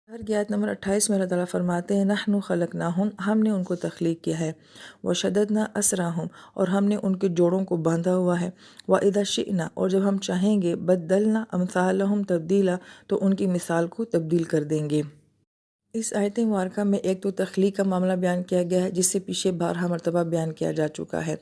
हर की आयत नंबर 28 में अल्लाह ताला फरमाते हैं, नहनु खलकनाहुम, हमने उनको तख्लीक किया है, वशददना असराहुम, और हमने उनके जोड़ों को बांधा हुआ है, व इदा शिअना, और जब हम चाहेंगे, बद्दलना अमसालहुम तब्दीला, तो उनकी मिसाल को तब्दील कर देंगे। इस आयत मुबारका में एक तो तख्लीक का मामला बयान किया गया है, जिससे पीछे 12 मरतबा बयान किया जा चुका है।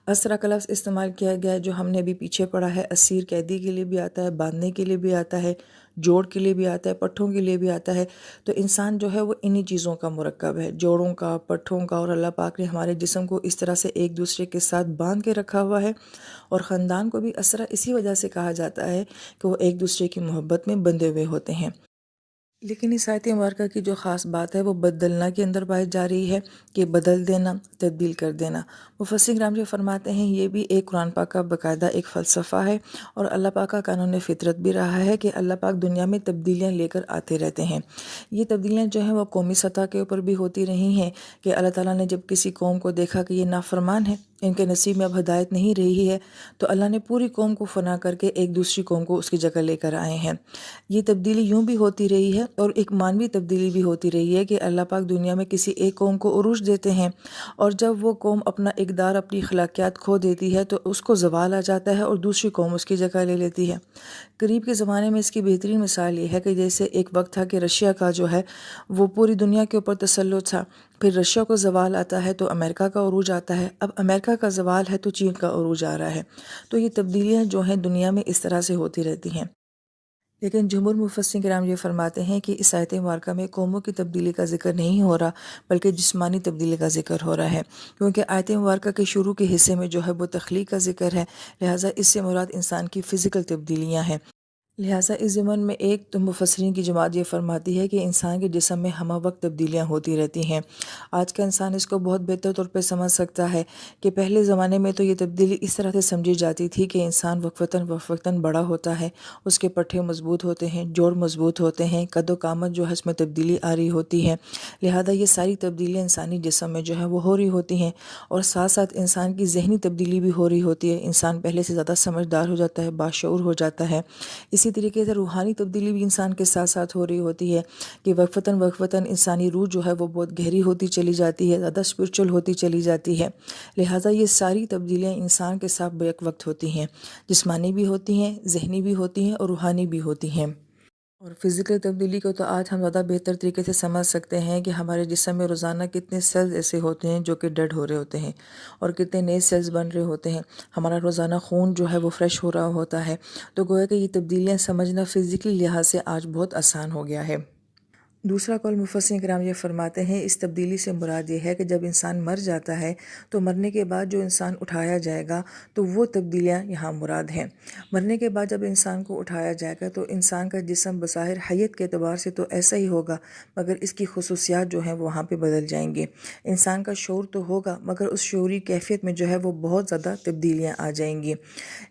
असरा का लफ्ज़ इस्तेमाल किया गया है, जो हमने अभी पीछे पढ़ा है। असीर कैदी के लिए भी आता है, बांधने के लिए भी आता है, जोड़ के लिए भी आता है, पट्ठों के लिए भी आता है। तो इंसान जो है वो इन्हीं चीज़ों का मुरक्कब है, जोड़ों का, पट्ठों का। और अल्लाह पाक ने हमारे जिस्म को इस तरह से एक दूसरे के साथ बांध के रखा हुआ है। और ख़ानदान को भी असरा इसी वजह से कहा जाता है कि वो एक दूसरे की मोहब्बत में बंधे हुए होते हैं। लेकिन इस आयत मुबारका की जो ख़ास बात है वो बदलना के अंदर पाई जा रही है, कि बदल देना, तब्दील कर देना। मुफस्सिर किराम जो फरमाते हैं, ये भी एक कुरान पाक का बाकायदा एक फ़लसफ़ा है और अल्लाह पाक का कानून फ़ितरत भी रहा है कि अल्लाह पाक दुनिया में तब्दीलियाँ लेकर आते रहते हैं। ये तब्दीलियाँ जो हैं वो कौमी सतह के ऊपर भी होती रही हैं, कि अल्लाह ताला ने जब किसी कौम को देखा कि ये नाफरमान है, इनके नसीब में अब हदायत नहीं रही है, तो अल्लाह ने पूरी कौम को फ़ना करके एक दूसरी कौम को उसकी जगह लेकर आए हैं। ये तब्दीली यूँ भी होती रही है और एक मानवी तब्दीली भी होती रही है, कि अल्लाह पाक दुनिया में किसी एक कौम को उरूज देते हैं, और जब वो कौम अपना इक़दार, अपनी अखलाकियात खो देती है, तो उसको ज़वाल आ जाता है और दूसरी कौम उसकी जगह ले लेती है। करीब के ज़माने में इसकी बेहतरीन मिसाल ये है कि जैसे एक वक्त था कि रशिया का जो है वो पूरी दुनिया के ऊपर तसल्लुत था, फिर रशिया को ज़वाल आता है तो अमेरिका का उरूज आता है, अब अमेरिका का ज़वाल है तो चीन का उरूज आ रहा है। तो ये तब्दीलियाँ जो हैं दुनिया में इस तरह से होती रहती हैं। लेकिन जमहूर मुफस्सिर किराम ये फरमाते हैं कि इस आयत मुबारका में कौमों की तब्दीली का ज़िक्र नहीं हो रहा, बल्कि जिस्मानी तब्दीली का ज़िक्र हो रहा है, क्योंकि आयत मुबारका के शुरू के हिस्से में जो है वो तख्लीक का ज़िक्र है। लिहाजा इससे मुराद इंसान की फ़िज़िकल तब्दीलियाँ हैं। लिहाजा इस ज़मन में एक तो मुफस्सिरीन की जमात ये फरमाती है कि इंसान के जिस्म में हमा वक्त तब्दीलियाँ होती रहती हैं। आज का इंसान इसको बहुत बेहतर तौर पे समझ सकता है कि पहले ज़माने में तो ये तब्दीली इस तरह से समझी जाती थी कि इंसान वक्फ़तन बड़ा होता है, उसके पट्ठे मज़बूत होते हैं, जोड़ मज़बूत होते हैं, कद-ओ-कामत जो है इसमें तब्दीली आ रही होती है। लिहाजा ये सारी तब्दीलियाँ इंसानी जिस्म में जो है वो हो रही होती हैं, और साथ साथ इंसान की ज़हनी तब्दीली भी हो रही होती है। इंसान पहले से ज़्यादा समझदार हो जाता है, बाशऊर हो जाता है। इसी तरीके से रूहानी तब्दीली भी इंसान के साथ साथ हो रही होती है, कि वक्फ़तन इंसानी रूह जो है वो बहुत गहरी होती चली जाती है, ज़्यादा स्पिरिचुअल होती चली जाती है। लिहाजा ये सारी तब्दीलियाँ इंसान के साथ बैक वक्त होती हैं, जिस्मानी भी होती हैं, ज़हनी भी होती हैं और रूहानी भी होती हैं। और फ़िज़िकल तब्दीली को तो आज हम ज़्यादा बेहतर तरीके से समझ सकते हैं कि हमारे जिस्म में रोज़ाना कितने सेल्स ऐसे होते हैं जो कि डेड हो रहे होते हैं, और कितने नए सेल्स बन रहे होते हैं। हमारा रोज़ाना खून जो है वो फ्रेश हो रहा होता है। तो गोया कि ये तब्दीलियाँ समझना फ़िज़िकली लिहाज से आज बहुत आसान हो गया है। दूसरा कौल मुफस्सिर किराम ये फरमाते हैं, इस तब्दीली से मुराद ये है कि जब इंसान मर जाता है तो मरने के बाद जो इंसान उठाया जाएगा, तो वो तब्दीलियाँ यहाँ मुराद हैं। मरने के बाद जब इंसान को उठाया जाएगा तो इंसान का जिस्म बज़ाहिर हैयत के एतबार से तो ऐसा ही होगा, मगर इसकी खुसूसियात जो हैं वो वहाँ पे बदल जाएंगे। इंसान का शऊर तो होगा, मगर उस शऊरी कैफियत में जो है वो बहुत ज़्यादा तब्दीलियाँ आ जाएंगी।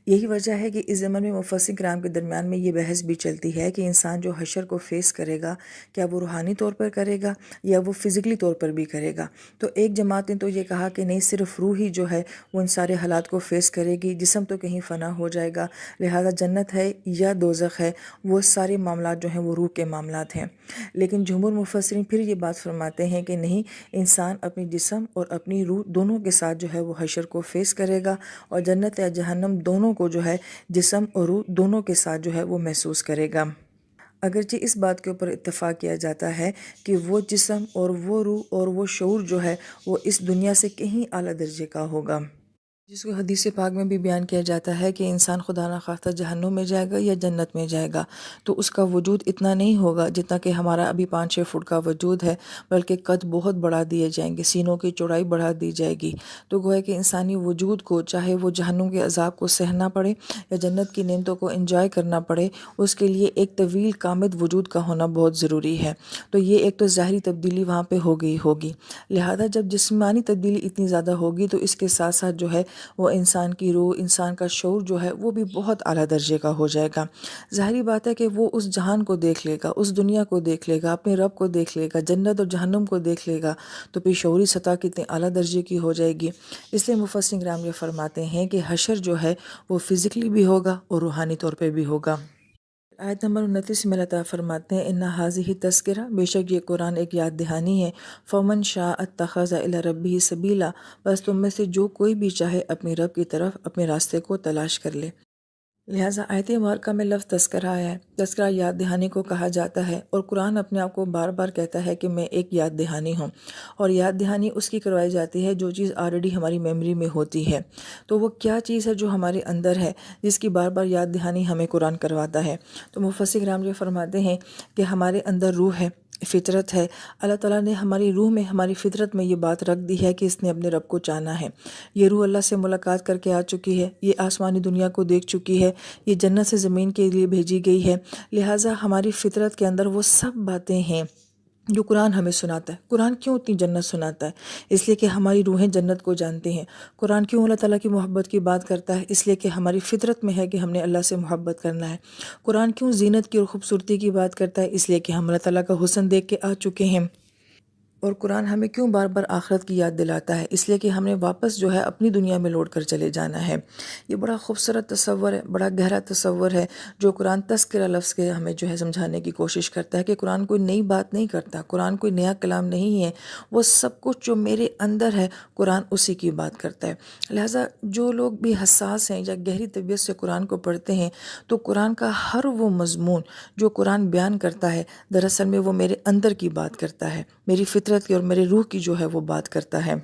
यही वजह है कि इस ज़मन में मुफस्सिर किराम के दरमियान में ये बहस भी चलती है कि इंसान जो हशर को फेस करेगा, क्या वो रूहानी तौर पर करेगा या वो फ़िज़िकली तौर पर भी करेगा। तो एक जमात ने तो ये कहा कि नहीं, सिर्फ रूह ही जो है वो इन सारे हालात को फेस करेगी, जिस्म तो कहीं फ़ना हो जाएगा। लिहाजा जन्नत है या दोज़ख है, वो सारे मामलात जो हैं वो रूह के मामलात हैं। लेकिन जमहूर मुफस्सिरीन फिर ये बात फरमाते हैं कि नहीं, इंसान अपनी जिस्म और अपनी रूह दोनों के साथ जो है वो हशर को फेस करेगा, और जन्नत या जहन्नम दोनों को जो है जिस्म और रूह दोनों के साथ जो है वो महसूस करेगा। अगरचे इस बात के ऊपर इत्तेफाक किया जाता है कि वो जिस्म और वो रूह और वो शऊर जो है वो इस दुनिया से कहीं आला दर्जे का होगा, जिसको हदीस पाक में भी बयान किया जाता है कि इंसान खुदा न खास्ता जहन्नुम में जाएगा या जन्नत में जाएगा, तो उसका वजूद इतना नहीं होगा जितना कि हमारा अभी 5-6 फुट का वजूद है, बल्कि कद बहुत बढ़ा दिए जाएंगे, सीनों की चौड़ाई बढ़ा दी जाएगी। तो गोया कि इंसानी वजूद को, चाहे वो जहन्नुम के अजाब को सहना पड़े या जन्नत की नेमतों को एंजॉय करना पड़े, उसके लिए एक तवील कामिद वजूद का होना बहुत ज़रूरी है। तो ये एक तो ज़ाहरी तब्दीली वहाँ पे हो गई होगी। लिहाजा जब जिस्मानी तब्दीली इतनी ज़्यादा होगी, तो इसके साथ साथ जो है वो इंसान की रूह, इंसान का शऊर जो है वो भी बहुत आला दर्जे का हो जाएगा। ज़ाहिरी बात है कि वो उस जहान को देख लेगा, उस दुनिया को देख लेगा, अपने रब को देख लेगा, जन्नत और जहन्नुम को देख लेगा, तो फिर शऊरी सतह कितने आला दर्जे की हो जाएगी। इसलिए मुफस्सिर किराम ये फरमाते हैं कि हशर जो है वो फ़िज़िकली भी होगा और रूहानी तौर पे भी होगा। आयत नंबर 29 में अल्लाह ताला फरमाते हैं, इन्ना हाज़िही तज़किरा, बेशक ये कुरान एक याद दहानी है, फ़मन शाअ अत्तख़ज़ इला रब्बिही सबीला, बस तुम में से जो कोई भी चाहे अपने रब की तरफ अपने रास्ते को तलाश कर ले। लिहाजा आयत मुबारका में लफ्ज़ तस्करा आया है। तस्करा याद दहानी को कहा जाता है और कुरान अपने आप को बार बार कहता है कि मैं एक याद दहानी हूँ, और याद दहानी उसकी करवाई जाती है जो चीज़ ऑलरेडी हमारी मेमोरी में होती है। तो वो क्या चीज़ है जो हमारे अंदर है जिसकी बार बार याद दहानी हमें कुरान करवाता है? तो मुफस्सिर किराम जो फरमाते हैं कि हमारे अंदर रूह है, फ़ितरत है। अल्लाह ताला ने हमारी रूह में, हमारी फ़ितरत में ये बात रख दी है कि इसने अपने रब को जाना है। ये रूह अल्लाह से मुलाकात करके आ चुकी है, ये आसमानी दुनिया को देख चुकी है, ये जन्नत से ज़मीन के लिए भेजी गई है। लिहाजा हमारी फ़ितरत के अंदर वो सब बातें हैं जो कुरान हमें सुनाता है। कुरान क्यों इतनी जन्नत सुनाता है? इसलिए कि हमारी रूहें जन्नत को जानती हैं। कुरान क्यों अल्लाह ताला की मोहब्बत की बात करता है? इसलिए कि हमारी फ़ितरत में है कि हमने अल्लाह से मोहब्बत करना है। कुरान क्यों ज़ीनत की और ख़ूबसूरती की बात करता है? इसलिए कि हम अल्लाह ताला का हुस्न देख के आ चुके हैं। और कुरान हमें क्यों बार बार आखिरत की याद दिलाता है? इसलिए कि हमने वापस जो है अपनी दुनिया में लौट कर चले जाना है। ये बड़ा खूबसूरत तसव्वुर है, बड़ा गहरा तसव्वुर है जो कुरान तज़किरा लफ्ज़ के हमें जो है समझाने की कोशिश करता है कि कुरान कोई नई बात नहीं करता, कुरान कोई नया कलाम नहीं है, वो सब कुछ जो मेरे अंदर है कुरान उसी की बात करता है। लिहाजा जो लोग भी हसास हैं या गहरी तबीयत से कुरान को पढ़ते हैं, तो कुरान का हर वो मज़मून जो कुरान बयान करता है दरअसल में वो मेरे अंदर की बात करता है, मेरी फ़ितरत की और मेरे रूह की जो है वो बात करता है।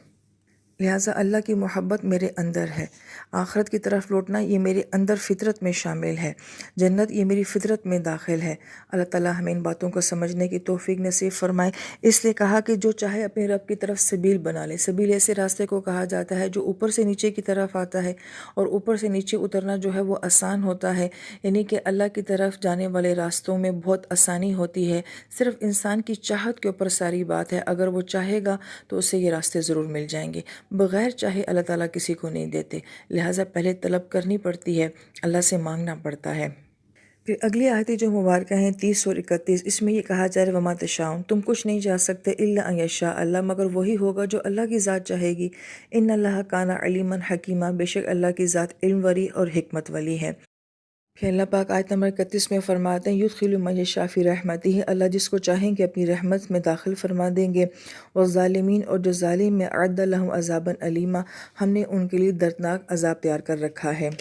लिहाजा अल्लाह की मोहब्बत मेरे अंदर है, आखिरत की तरफ लौटना ये मेरे अंदर फ़ितरत में शामिल है, जन्नत ये मेरी फ़ितरत में दाखिल है। अल्लाह ताला हमें इन बातों को समझने की तौफ़ीक नसीब फ़रमाए। इसलिए कहा कि जो चाहे अपने रब की तरफ सबील बना ले। सबील ऐसे रास्ते को कहा जाता है जो ऊपर से नीचे की तरफ आता है, और ऊपर से नीचे उतरना जो है वो आसान होता है, यानी कि अल्लाह की तरफ जाने वाले रास्तों में बहुत आसानी होती है। सिर्फ़ इंसान की चाहत के ऊपर सारी बात है, अगर वो चाहेगा तो उसे ये रास्ते ज़रूर मिल जाएंगे। बग़ैर चाहे अल्लाह ताला किसी को नहीं देते, लिहाजा पहले तलब करनी पड़ती है, अल्लाह से मांगना पड़ता है। फिर अगली आयतें जो मुबारक हैं 30 और 31, इसमें ये कहा जा रहा है, वमा तशाऊन, तुम कुछ नहीं चाह सकते इल्ला अन यशा अल्लाह, मगर वही होगा जो अल्लाह की ज़ात चाहेगी। इन्नल्लाह काना अलीमन हकीमा, बेशक अल्लाह की ज़ात इल्म वाली और हिकमत वाली है। फिर अल्लाह पाक आयत नंबर 31 में फरमाते हैं, युदखिलु मन यशा फी रहमतिही, अल्लाह जिसको चाहेंगे अपनी रहमत में दाखिल फरमा देंगे। और ज़ालिमीन, और जो ज़ालिम में, अअद्द लहुम अज़ाबन अलीमा, हमने उनके लिए दर्दनाक अज़ाब तैयार कर रखा है।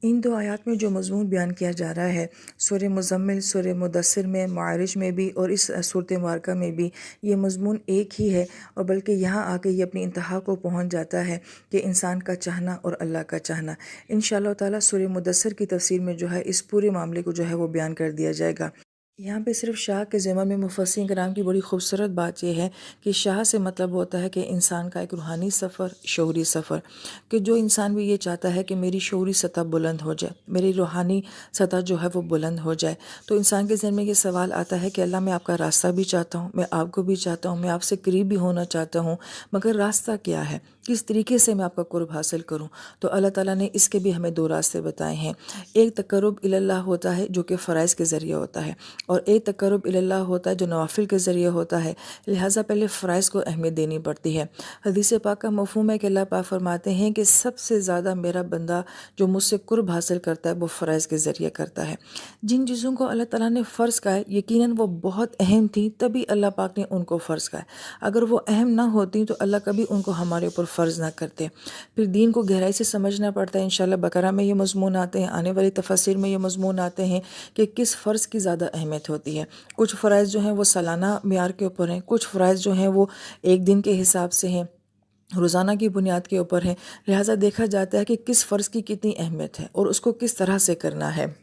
इन दो आयत में जो मज़मून बयान किया जा रहा है, सूरह मुज़म्मिल, सूरह मुदस्सिर में, मारिज में भी और इस सूरत मुबारका में भी ये मज़मून एक ही है, और बल्कि यहाँ आके ये अपनी इंतहा को पहुँच जाता है कि इंसान का चाहना और अल्लाह का चाहना। इंशाअल्लाह ताला सूरह मुदस्सिर की तफसीर में जो है इस पूरे मामले को जो है वो बयान कर दिया जाएगा। यहाँ पे सिर्फ शाह के ज़िम्मा में मुफस्सिरीन कराम की बड़ी खूबसूरत बात यह है कि शाह से मतलब होता है कि इंसान का एक रूहानी सफ़र, शऊरी सफ़र, कि जो इंसान भी ये चाहता है कि मेरी शऊरी सतह बुलंद हो जाए, मेरी रूहानी सतह जो है वो बुलंद हो जाए, तो इंसान के ज़हन में ये सवाल आता है कि अल्लाह मैं आपका रास्ता भी चाहता हूँ, मैं आपको भी चाहता हूँ, मैं आपसे करीब भी होना चाहता हूँ, मगर रास्ता क्या है, किस तरीके से मैं आपका कुर्ब हासिल करूँ? तो अल्लाह ताला ने इसके भी हमें दो रास्ते बताए हैं। एक तक़र्रुब इलल्लाह होता है जो कि फ़राइज़ के ज़रिए होता है, और एक तक़र्रुब इलल्लाह होता है जो नवाफिल के ज़रिए होता है। लिहाजा पहले फ़राइज़ को अहमियत देनी पड़ती है। हदीस पाक का मफ़हूम है कि अल्लाह पाक फरमाते हैं कि सबसे ज़्यादा मेरा बंदा जो मुझसे कुर्ब हासिल करता है वो फ़राइज़ के ज़रिए करता है। जिन चीज़ों को अल्लाह ताला ने फ़र्ज़ कहा है, यकीनन वो बहुत अहम थी, तभी अल्लाह पाक ने उनको फ़र्ज़ कहा है। अगर वो अहम ना होती तो अल्लाह कभी उनको हमारे ऊपर फ़र्ज़ ना करते। फिर दीन को गहराई से समझना पड़ता है। इंशाअल्लाह बकरा में ये मज़मून आते हैं, आने वाली तफसीर में ये मज़मून आते हैं कि किस फ़र्ज़ की ज़्यादा अहमियत होती है। कुछ फ़राइज़ जो हैं वो सालाना मियार के ऊपर हैं, कुछ फ़राइज़ जो हैं वो एक दिन के हिसाब से हैं, रोज़ाना की बुनियाद के ऊपर हैं। लिहाजा देखा जाता है कि किस फ़र्ज़ की कितनी अहमियत है और उसको किस तरह से करना है।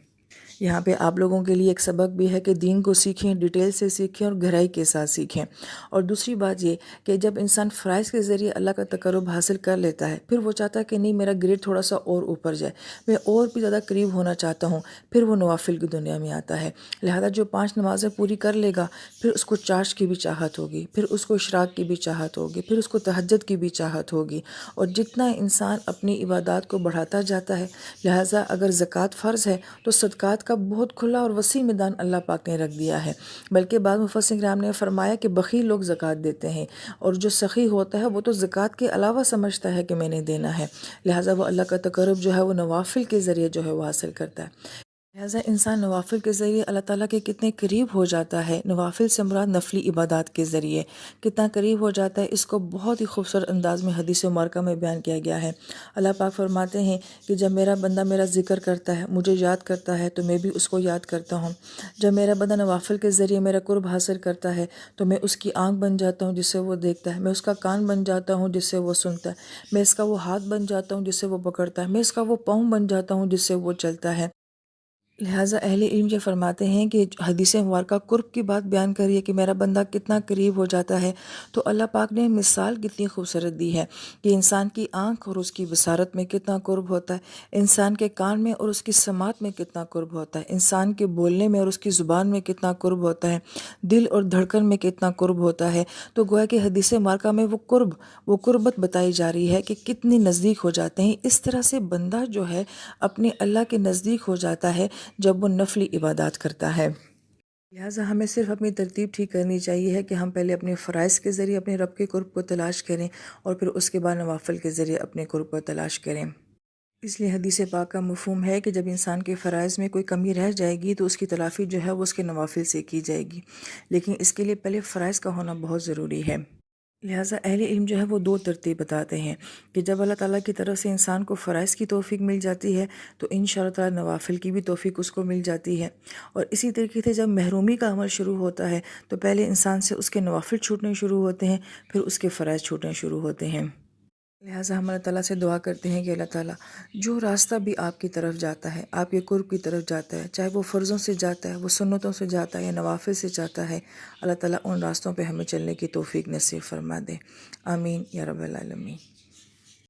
यहाँ पे आप लोगों के लिए एक सबक भी है कि दीन को सीखें, डिटेल से सीखें और गहराई के साथ सीखें। और दूसरी बात ये कि जब इंसान फ़राइज़ के ज़रिए अल्लाह का तक़र्रुब हासिल कर लेता है, फिर वो चाहता है कि नहीं मेरा ग्रेड थोड़ा सा और ऊपर जाए, मैं और भी ज़्यादा करीब होना चाहता हूँ, फिर वो नवाफिल की दुनिया में आता है। लिहाजा जो 5 नमाज़ें पूरी कर लेगा, फिर उसको चाश की भी चाहत होगी, फिर उसको इशराक की भी चाहत होगी, फिर उसको तहज्जुद की भी चाहत होगी। और जितना इंसान अपनी इबादत को बढ़ाता जाता है, लिहाजा अगर ज़कात फ़र्ज़ है तो सदक़ात का बहुत खुला और वसी मैदान अल्लाह पाक ने रख दिया है। बल्कि बाद मुफस्सिरीन किराम ने फरमाया कि बख़ील लोग ज़कात देते हैं, और जो सखी होता है वो तो ज़कात के अलावा समझता है कि मैंने देना है। लिहाजा वो अल्लाह का तक़र्रुब जो है वो नवाफिल के ज़रिए जो है वो हासिल करता है। لہٰذا انسان نوافل کے ذریعے اللہ تعالیٰ کے کتنے قریب ہو جاتا ہے۔ نوافل سے مراد نفلی عبادات کے ذریعے کتنا قریب ہو جاتا ہے، اس کو بہت ہی خوبصورت انداز میں حدیث مبارکہ میں بیان کیا گیا ہے۔ اللہ پاک فرماتے ہیں کہ جب میرا بندہ میرا ذکر کرتا ہے، مجھے یاد کرتا ہے، تو میں بھی اس کو یاد کرتا ہوں۔ جب میرا بندہ نوافل کے ذریعے میرا قرب حاصل کرتا ہے تو میں اس کی آنکھ بن جاتا ہوں جس سے وہ دیکھتا ہے، میں اس کا کان بن جاتا ہوں جس سے وہ سنتا ہے، میں اس کا وہ ہاتھ بن جاتا ہوں جس سے وہ پکڑتا ہے، میں اس کا وہ پاؤں بن جاتا ہوں جس سے وہ چلتا ہے۔ لہٰذا اہل علم یہ فرماتے ہیں کہ حدیث مبارکہ قرب کی بات بیان کری ہے کہ میرا بندہ کتنا قریب ہو جاتا ہے، تو اللہ پاک نے مثال کتنی خوبصورت دی ہے کہ انسان کی آنکھ اور اس کی بصارت میں کتنا قرب ہوتا ہے، انسان کے کان میں اور اس کی سماعت میں کتنا قرب ہوتا ہے، انسان کے بولنے میں اور اس کی زبان میں کتنا قرب ہوتا ہے، دل اور دھڑکن میں کتنا قرب ہوتا ہے۔ تو گویا کہ حدیث مبارکہ میں وہ قربت بتائی جا رہی ہے کہ کتنی نزدیک ہو جاتے ہیں۔ اس طرح سے بندہ جو ہے اپنے اللہ کے نزدیک ہو جاتا ہے جب وہ نفلی عبادات کرتا ہے۔ لہٰذا ہمیں صرف اپنی ترتیب ٹھیک کرنی چاہیے ہے کہ ہم پہلے اپنے فرائض کے ذریعے اپنے رب کے قرب کو تلاش کریں اور پھر اس کے بعد نوافل کے ذریعے اپنے قرب کو تلاش کریں۔ اس لیے حدیث پاک کا مفہوم ہے کہ جب انسان کے فرائض میں کوئی کمی رہ جائے گی تو اس کی تلافی جو ہے وہ اس کے نوافل سے کی جائے گی، لیکن اس کے لیے پہلے فرائض کا ہونا بہت ضروری ہے۔ لہٰذا اہل علم جو ہے وہ دو ترتیب بتاتے ہیں کہ جب اللہ تعالیٰ کی طرف سے انسان کو فرائض کی توفیق مل جاتی ہے تو انشاءاللہ تعالیٰ نوافل کی بھی توفیق اس کو مل جاتی ہے، اور اسی طریقے سے جب محرومی کا عمل شروع ہوتا ہے تو پہلے انسان سے اس کے نوافل چھوٹنے شروع ہوتے ہیں، پھر اس کے فرائض چھوٹنے شروع ہوتے ہیں۔ لہٰذا ہم اللہ تعالیٰ سے دعا کرتے ہیں کہ اللہ تعالیٰ جو راستہ بھی آپ کی طرف جاتا ہے، آپ کے قرب کی طرف جاتا ہے، چاہے وہ فرضوں سے جاتا ہے، وہ سنتوں سے جاتا ہے یا نوافل سے جاتا ہے، اللہ تعالیٰ ان راستوں پہ ہمیں چلنے کی توفیق نصیب فرما دے۔ آمین یا رب العالمین۔